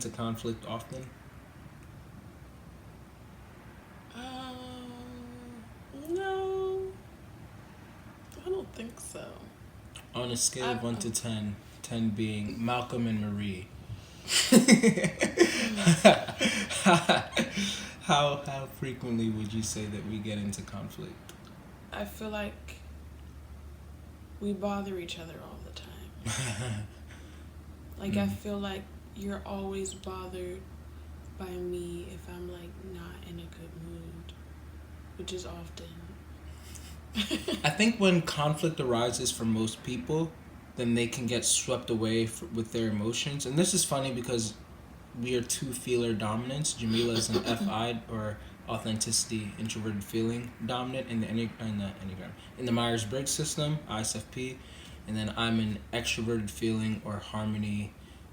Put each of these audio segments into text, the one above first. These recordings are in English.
into conflict often? No, I don't think so. On a scale of 1 to 10, 10 being Malcolm and Marie. How frequently would you say that we get into conflict? I feel like we bother each other all the time. Like, I feel like you're always bothered by me if I'm, like, not in a good mood, which is often. I think when conflict arises for most people, then they can get swept away with their emotions. And this is funny because we are two feeler dominants. Jamila is an FI, or authenticity, introverted feeling dominant in the Enneagram. In the Myers-Briggs system, ISFP. And then I'm an extroverted feeling or harmony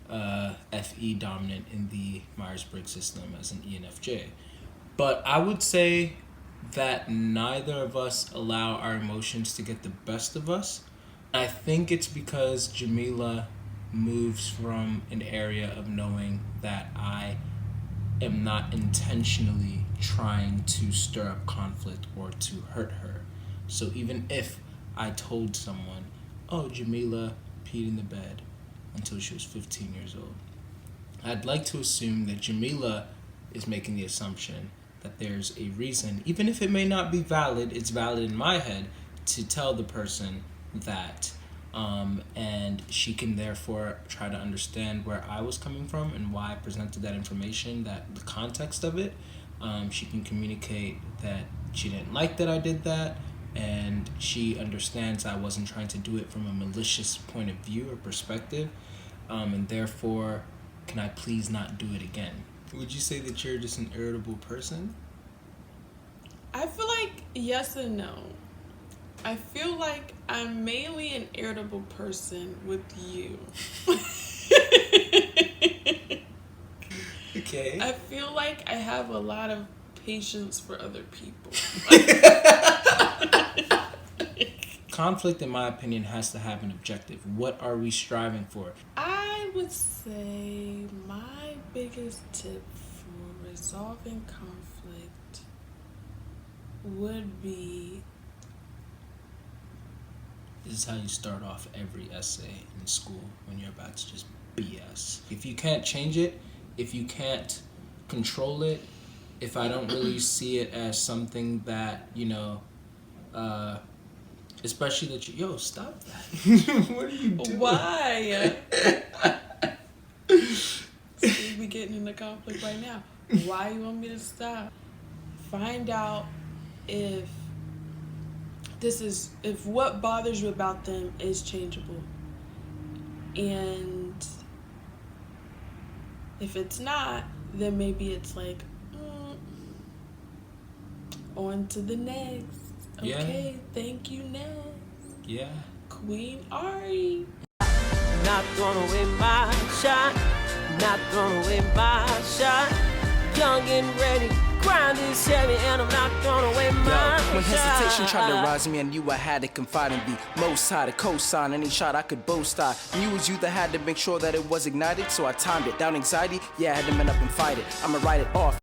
FE dominant in the Myers-Briggs system as an ENFJ. But I would say that neither of us allow our emotions to get the best of us. I think it's because Jamila moves from an area of knowing that I am not intentionally trying to stir up conflict or to hurt her. So even if I told someone, oh, Jamila peed in the bed until she was 15 years old, I'd like to assume that Jamila is making the assumption that there's a reason, even if it may not be valid, it's valid in my head to tell the person that, and she can therefore try to understand where I was coming from and why I presented that information, that the context of it. She can communicate that she didn't like that I did that, and she understands I wasn't trying to do it from a malicious point of view or perspective, and therefore, can I please not do it again? Would you say that you're just an irritable person? I feel like yes and no. I feel like I'm mainly an irritable person with you. Okay. I feel like I have a lot of patience for other people. Conflict, in my opinion, has to have an objective. What are we striving for? I would say my biggest tip for resolving conflict would be... This is how you start off every essay in school when you're about to just BS. If you can't change it, if you can't control it, if I don't really see it as something that, especially that yo, stop that. What are you doing? Why? See, we getting into conflict right now. Why you want me to stop? Find out if what bothers you about them is changeable. And if it's not, then maybe it's like, on to the next. Okay, thank you, next. Yeah. Queen Ari. Not throwing away my shot. Not throwing away my shot. Young and ready. Grind is heavy and I'm not throwing away my shot. When hesitation tried to rise me, I knew I had to confide in the most high to co-sign any shot I could boast. I knew it was you that had to make sure that it was ignited, so I timed it. Down anxiety, yeah, I had to man up and fight it. I'ma write it off.